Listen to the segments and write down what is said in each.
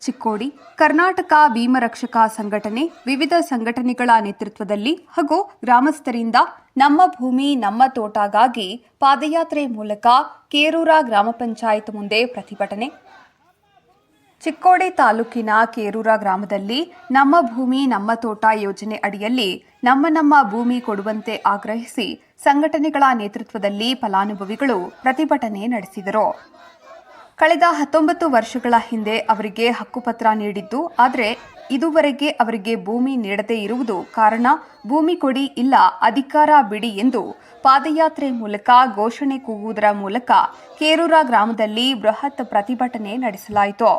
ಚಿಕ್ಕೋಡಿ ಕರ್ನಾಟಕ ಭೀಮರಕ್ಷಕ ಸಂಘಟನೆ ವಿವಿಧ ಸಂಘಟನೆಗಳ ನೇತೃತ್ವದಲ್ಲಿ ಹಾಗೂ ಗ್ರಾಮಸ್ಥರಿಂದ ನಮ್ಮ ಭೂಮಿ ನಮ್ಮ ತೋಟಗಾಗಿ ಪಾದಯಾತ್ರೆ ಮೂಲಕ ಕೇರೂರ ಗ್ರಾಮ ಪಂಚಾಯತ್ ಮುಂದೆ ಪ್ರತಿಭಟನೆ. ಚಿಕ್ಕೋಡಿ ತಾಲೂಕಿನ ಕೇರೂರ ಗ್ರಾಮದಲ್ಲಿ ನಮ್ಮ ಭೂಮಿ ನಮ್ಮ ತೋಟ ಯೋಜನೆ ಅಡಿಯಲ್ಲಿ ನಮ್ಮ ಭೂಮಿ ಕೊಡುವಂತೆ ಆಗ್ರಹಿಸಿ ಸಂಘಟನೆಗಳ ನೇತೃತ್ವದಲ್ಲಿ ಫಲಾನುಭವಿಗಳು ಪ್ರತಿಭಟನೆ ನಡೆಸಿದರು. ಕಳೆದ 19 ವರ್ಷಗಳ ಹಿಂದೆ ಅವರಿಗೆ ಹಕ್ಕುಪತ್ರ ನೀಡಿದ್ದು, ಆದರೆ ಇದುವರೆಗೆ ಅವರಿಗೆ ಭೂಮಿ ನೀಡದೇ ಇರುವುದು ಕಾರಣ ಭೂಮಿ ಕೊಡಿ ಇಲ್ಲ ಅಧಿಕಾರ ಬಿಡಿ ಎಂದು ಪಾದಯಾತ್ರೆ ಮೂಲಕ ಘೋಷಣೆ ಕೂಗುವುದರ ಮೂಲಕ ಕೇರೂರ ಗ್ರಾಮದಲ್ಲಿ ಬೃಹತ್ ಪ್ರತಿಭಟನೆ ನಡೆಸಲಾಯಿತು.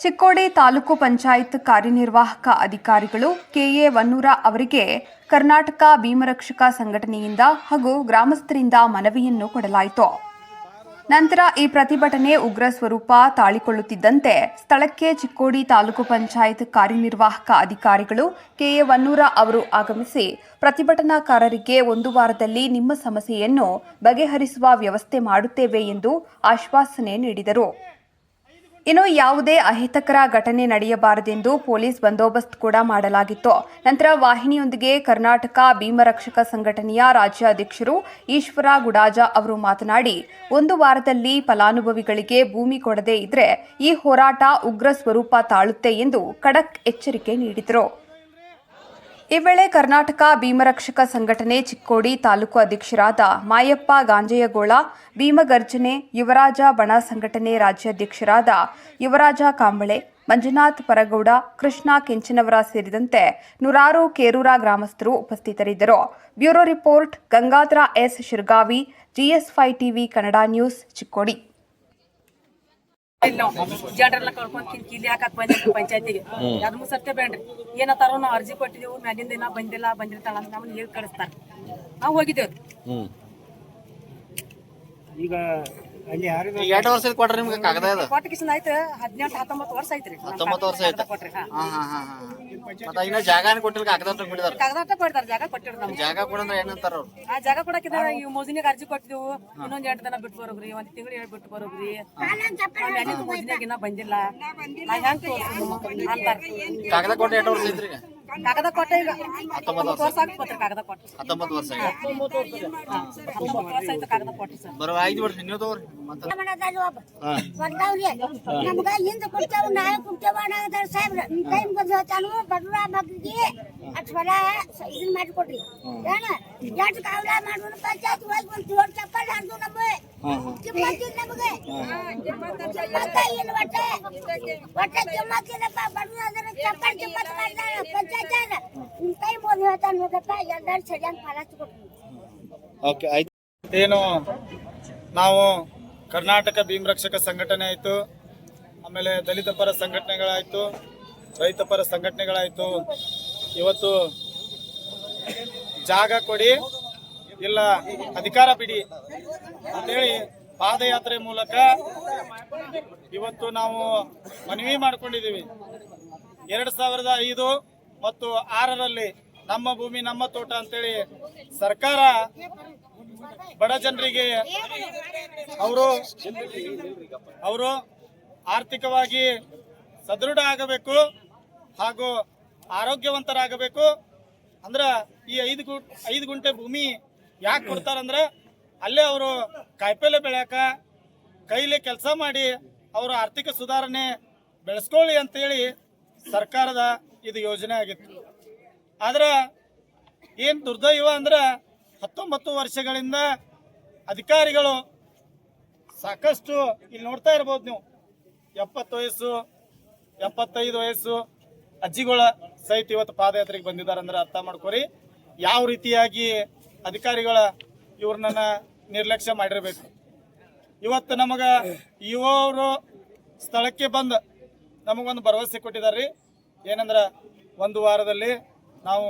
ಚಿಕ್ಕೋಡಿ ತಾಲೂಕು ಪಂಚಾಯತ್ ಕಾರ್ಯನಿರ್ವಾಹಕ ಅಧಿಕಾರಿಗಳು ಕೆಎ ವನ್ನೂರ ಅವರಿಗೆ ಕರ್ನಾಟಕ ಭೀಮರಕ್ಷಕ ಸಂಘಟನೆಯಿಂದ ಹಾಗೂ ಗ್ರಾಮಸ್ಥರಿಂದ ಮನವಿಯನ್ನು ಕೊಡಲಾಯಿತು. ನಂತರ ಈ ಪ್ರತಿಭಟನೆ ಉಗ್ರ ಸ್ವರೂಪ ತಾಳಿಕೊಳ್ಳುತ್ತಿದ್ದಂತೆ ಸ್ಥಳಕ್ಕೆ ಚಿಕ್ಕೋಡಿ ತಾಲೂಕು ಪಂಚಾಯತ್ ಕಾರ್ಯನಿರ್ವಾಹಕ ಅಧಿಕಾರಿಗಳು ಕೆಎ ವನ್ನೂರ ಅವರು ಆಗಮಿಸಿ ಪ್ರತಿಭಟನಾಕಾರರಿಗೆ 1 ವಾರದಲ್ಲಿ ನಿಮ್ಮ ಸಮಸ್ಯೆಯನ್ನು ಬಗೆಹರಿಸುವ ವ್ಯವಸ್ಥೆ ಮಾಡುತ್ತೇವೆ ಎಂದು ಆಶ್ವಾಸನೆ ನೀಡಿದರು. ಇನ್ನು ಯಾವುದೇ ಅಹಿತಕರ ಘಟನೆ ನಡೆಯಬಾರದೆಂದು ಪೊಲೀಸ್ ಬಂದೋಬಸ್ತ್ ಕೂಡ ಮಾಡಲಾಗಿತ್ತು. ನಂತರ ವಾಹಿನಿಯೊಂದಿಗೆ ಕರ್ನಾಟಕ ಭೀಮರಕ್ಷಕ ಸಂಘಟನೆಯ ರಾಜ್ಯ ಅಧ್ಯಕ್ಷರು ಈಶ್ವರ ಗುಡಾಜ ಅವರು ಮಾತನಾಡಿ 1 ವಾರದಲ್ಲಿ ಫಲಾನುಭವಿಗಳಿಗೆ ಭೂಮಿ ಕೊಡದೇ ಇದ್ರೆ ಈ ಹೋರಾಟ ಉಗ್ರ ಸ್ವರೂಪ ತಾಳುತ್ತೆ ಎಂದು ಖಡಕ್ ಎಚ್ಚರಿಕೆ ನೀಡಿದರು. ಈ ವೇಳೆ ಕರ್ನಾಟಕ ಭೀಮರಕ್ಷಕ ಸಂಘಟನೆ ಚಿಕ್ಕೋಡಿ ತಾಲೂಕು ಅಧ್ಯಕ್ಷರಾದ ಮಾಯಪ್ಪ ಗಾಂಜಯ್ಯಗೋಳ, ಭೀಮಗರ್ಜನೆ ಯುವರಾಜ ಬಣ ಸಂಘಟನೆ ರಾಜ್ಯಾಧ್ಯಕ್ಷರಾದ ಯುವರಾಜ ಕಾಂಬಳೆ, ಮಂಜುನಾಥ್ ಪರಗೌಡ, ಕೃಷ್ಣ ಕೆಂಚನವರ ಸೇರಿದಂತೆ ನೂರಾರು ಕೇರೂರ ಗ್ರಾಮಸ್ಥರು ಉಪಸ್ಥಿತರಿದ್ದರು. Bureau report Gangadhar S Shirgavi, GS5 TV Kannada news, Chikkodi. ಜನರೆಲ್ಲ ಕಳ್ಕೊಂಡ್ ಕಿಲ್ಲಿ ಹಾಕಕ್ ಬಂದಿದ್ವಿ ಪಂಚಾಯತಿಗೆ. 2-3 ಸರ್ತಿ ಬೇಡ್ರಿ ಏನತ್ತಾರೋ ನಾವು ಅರ್ಜಿ ಕೊಟ್ಟಿದ್ದೇವು, ಮ್ಯಾಲಿಂದ ದಿನ ಬಂದಿರ್ತಾಳ ಅಂತ ನಮ್ಮನ್ನ ಹೇಳಿ ಕಳಿಸ್ತಾರ. ನಾವು ಹೋಗಿದ್ದೇವ್ರಿ. ಈಗ ಅಲ್ಲಿ ಎಷ್ಟು ವರ್ಷ ಕೊಟ್ರಿ ನಿಮ್ಗೆ ಕಾಗದ? ಕೊಟ್ಟ ಕಿಶನ್ ಆಯ್ತು 18-19 ವರ್ಷ ಐತ್ರಿ. 19 ವರ್ಷ ಆಯ್ತು. ಮತ್ತೆ ಇನ್ನ ಜಾಗನೇ ಕೊಟ್ಟಿಲ್ಲ, ಕಾಗದ ಕೊಟ್ಟಿದ್ದಾರೆ. ಕಾಗದಾಟ ಕೊಡ್ತಾರ, ಜಾಗ ಕೊಟ್ಟಿದ್ರು ನಮ್ಗೆ. ಜಾಗ ಕೊಡಂದ್ರೆ ಏನಂತಾರ ಅವ್ರು? ಆ ಜಾಗ ಕೊಡಕಿದ ಈ ಮೋಜಿನಿಗೆ ಅರ್ಜಿ ಕೊಟ್ಟಿದ್ದೆವು, ಇನ್ನೊಂದ್ 8 ದಿನ ಬಿಟ್ಟು ಬರೋಗ್ರಿ, 1 ತಿಂಗಳು ಹೇಳಿ ಬಿಟ್ಟು ಬರೋಗ್ರಿ, ಮ್ಯಾಲಿಂದ ಮೋಜಿನಿಯಾಗ ಇನ್ನ ಬಂದಿಲ್ಲ, ನಾ ಹೆಂಗ್ ತೋರ್ಸು ಅಂತಾರ. ಕಾಗದ ಕೊಟ್ಟು ಎಷ್ಟು ವರ್ಷ ಐತ್ರಿ? ಕಾಗದ ಕೊಟ್ಟ ಈಗ 19 ವರ್ಷ ಆಗ್ಬೋದ್ರಿ. ಕಾಗದ ಕೊಟ್ಟು 19 ವರ್ಷ 19 ವರ್ಷ ಆಯ್ತು ಕಾಗದ ಕೊಟ್ಟಿ ಸರ್. ಬರೋ 5 ವರ್ಷ ನೀವು ತಗೋರಿ. ನಮ್ಗ ಹಿಂದ ಕೊಡ್ತೇವ ನಾಳೆ ಕೊಡ್ತೇವ ಸಾಹೇಬ್ರ ಟೈಮ್ ಬಂದು ಬಡ್ರ ಮಗ್ಳಿಗೆ ಅಟ್ವಲ ಇದನ್ ಮಾಡಿಕೊಡ್ರಿ. ಏನ ಎಷ್ಟು ಕಾವಲ ಮಾಡೋಣ ಪಂಚಾಯತ್ ಹೋಗಿ ಒಂದು ಜೋಡ್ ಚಪ್ಪಲ್ ಹಾಡ್ದು ನಮಗೆ ಕಿಮ್ಮತ್ತಿಲ್ಲ ನಮಗೆ ಕಿಮ್ಮತ್ತ ಏನು ಒಟ್ಟೆ ಕಿಮ್ಮತ್ತಿಲ್ಲಪ್ಪ. ಬಡ್ರ ಅದರ ಚಪ್ಪಲ್ ಕಿಮ್ಮತ್ ಮಾಡಿದಾರ ಪಂಚಾಯತ್ ನಿಮ್ ಟೈಮ್ ಓದಿ ಹೇಳ್ತಾನೆ ನೋಡಪ್ಪ. ಎಲ್ಲರೂ ಸರಿಯಾಗಿ ಪಾಲಾಚ್ ಕೊಡ್ರಿ. ಓಕೆ ಆಯ್ತು. ಏನು ನಾವು ಕರ್ನಾಟಕ ಭೀಮರಕ್ಷಕ ಸಂಘಟನೆ ಆಯಿತು, ಆಮೇಲೆ ದಲಿತ ಪರ ಸಂಘಟನೆಗಳಾಯಿತು, ರೈತ ಪರ ಸಂಘಟನೆಗಳಾಯಿತು, ಇವತ್ತು ಜಾಗ ಕೊಡಿ ಇಲ್ಲ ಅಧಿಕಾರ ಬಿಡಿ ಅಂತೇಳಿ ಪಾದಯಾತ್ರೆ ಮೂಲಕ ಇವತ್ತು ನಾವು ಮನವಿ ಮಾಡ್ಕೊಂಡಿದ್ದೀವಿ. 2005 ಮತ್ತು 6ರಲ್ಲಿ ನಮ್ಮ ಭೂಮಿ ನಮ್ಮ ತೋಟ ಅಂತೇಳಿ ಸರ್ಕಾರ ಬಡ ಜನರಿಗೆ ಅವರು ಆರ್ಥಿಕವಾಗಿ ಸದೃಢ ಆಗಬೇಕು ಹಾಗೂ ಆರೋಗ್ಯವಂತರಾಗಬೇಕು ಅಂದ್ರೆ ಈ 5 ಗುಂಟೆ ಭೂಮಿ ಯಾಕೆ ಕೊಡ್ತಾರಂದ್ರೆ ಅಲ್ಲೇ ಅವರು ಕಾಯಿಪಲ್ಲೆ ಬೆಳ್ಯಾಕ ಕೈಲಿ ಕೆಲಸ ಮಾಡಿ ಅವರ ಆರ್ಥಿಕ ಸುಧಾರಣೆ ಬೆಳೆಸ್ಕೊಳ್ಳಿ ಅಂತೇಳಿ ಸರ್ಕಾರದ ಇದು ಯೋಜನೆ ಆಗಿತ್ತು. ಆದ್ರೆ ಏನು ದುರ್ದೈವ ಅಂದ್ರೆ 19 ವರ್ಷಗಳಿಂದ ಅಧಿಕಾರಿಗಳು ಸಾಕಷ್ಟು ಇಲ್ಲಿ ನೋಡ್ತಾ ಇರ್ಬೋದು ನೀವು, 70 ವಯಸ್ಸು 75 ವಯಸ್ಸು ಅಜ್ಜಿಗಳ ಸಹಿತ ಇವತ್ತು ಪಾದಯಾತ್ರೆಗೆ ಬಂದಿದ್ದಾರೆ ಅಂದ್ರೆ ಅರ್ಥ ಮಾಡ್ಕೊರಿ ಯಾವ ರೀತಿಯಾಗಿ ಅಧಿಕಾರಿಗಳ ಇವ್ರನ್ನ ನಿರ್ಲಕ್ಷ್ಯ ಮಾಡಿರಬೇಕು. ಇವತ್ತು ನಮಗ ಯುವವರು ಸ್ಥಳಕ್ಕೆ ಬಂದು ನಮಗೊಂದು ಭರವಸೆ ಕೊಟ್ಟಿದ್ದಾರೆ ರೀ. ಏನಂದ್ರೆ 1 ವಾರದಲ್ಲಿ ನಾವು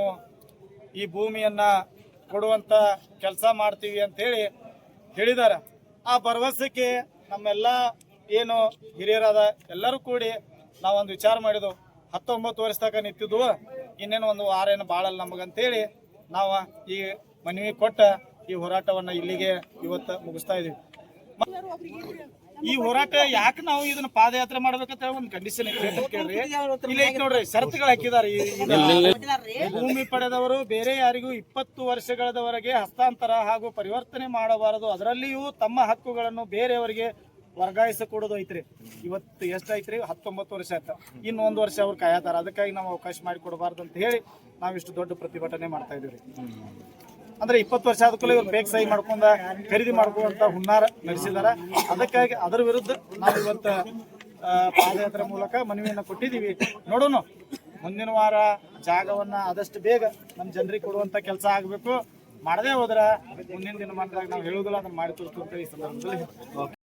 ಈ ಭೂಮಿಯನ್ನ ಕೊಡುವಂತ ಕೆಲಸ ಮಾಡ್ತೀವಿ ಅಂತೇಳಿ ಹೇಳಿದ್ದಾರೆ. ಆ ಭರವಸೆಗೆ ನಮ್ಮೆಲ್ಲ ಏನು ಹಿರಿಯರಾದ ಎಲ್ಲರೂ ಕೂಡಿ ನಾವೊಂದು ವಿಚಾರ ಮಾಡಿದ್ವು. 19 ವರ್ಷ ತನಕ ನಿಂತಿದ್ವು, ಇನ್ನೇನು 1 ವಾರ ಏನು ಬಾಳಲ್ಲ ನಮಗಂತೇಳಿ ನಾವು ಈ ಮನವಿ ಕೊಟ್ಟ ಈ ಹೋರಾಟವನ್ನು ಇಲ್ಲಿಗೆ ಇವತ್ತು ಮುಗಿಸ್ತಾ ಇದ್ದೀವಿ. ಈ ಹೋರಾಟ ಯಾಕೆ ನಾವು ಇದನ್ನ ಪಾದಯಾತ್ರೆ ಮಾಡ್ಬೇಕಂತ ಹೇಳಿ ಒಂದು ಕಂಡೀಷನ್ ಕೇಳ್ರಿ. ಇಲ್ಲಿ ಐತ್ ನೋಡ್ರಿ, ಷರತ್ತುಗಳು ಹಾಕಿದಾರೆ. ಭೂಮಿ ಪಡೆದವರು ಬೇರೆ ಯಾರಿಗೂ 20 ವರ್ಷಗಳವರೆಗೆ ಹಸ್ತಾಂತರ ಹಾಗೂ ಪರಿವರ್ತನೆ ಮಾಡಬಾರದು. ಅದರಲ್ಲಿಯೂ ತಮ್ಮ ಹಕ್ಕುಗಳನ್ನು ಬೇರೆಯವರಿಗೆ ವರ್ಗಾಯಿಸಿಕೊಡೋದು ಐತ್ರಿ. ಇವತ್ತು ಎಷ್ಟೈತ್ರಿ? 19 ವರ್ಷ ಆಯ್ತು. ಇನ್ನು 1 ವರ್ಷ ಅವ್ರು ಕಾಯತಾರ. ಅದಕ್ಕಾಗಿ ನಾವು ಅವಕಾಶ ಮಾಡಿಕೊಡಬಾರ್ದು ಅಂತ ಹೇಳಿ ನಾವಿಷ್ಟು ದೊಡ್ಡ ಪ್ರತಿಭಟನೆ ಮಾಡ್ತಾ ಇದೀವಿ. ಅಂದ್ರೆ 20 ವರ್ಷ ಆದ ಕೂಡಲೇ ಇವ್ರು ಬೇಗ ಸಹಿ ಮಾಡ್ಕೊಂಡ ಖರೀದಿ ಮಾಡ್ಕೊಂತ ಹುನ್ನಾರ ನಡೆಸಿದಾರ. ಅದಕ್ಕಾಗಿ ಅದರ ವಿರುದ್ಧ ನಾವು ಇವತ್ತು ಪಾದಯಾತ್ರೆ ಮೂಲಕ ಮನವಿಯನ್ನ ಕೊಟ್ಟಿದ್ದೀವಿ. ನೋಡೋಣ, ಮುಂದಿನ ವಾರ ಜಾಗವನ್ನ ಆದಷ್ಟು ಬೇಗ ನಮ್ಮ ಜನರಿಗೆ ಕೊಡುವಂತ ಕೆಲಸ ಆಗಬೇಕು. ಮಾಡದೇ ಹೋದ್ರ ಮುಂದಿನ ದಿನಮಾನದಾಗ ನಾವು ಹೇಳುವುದಿಲ್ಲ, ಅದನ್ನ ಮಾಡಿ ತೋರಿಸ್ತು ಅಂತ ಈ ಸಂದರ್ಭದಲ್ಲಿ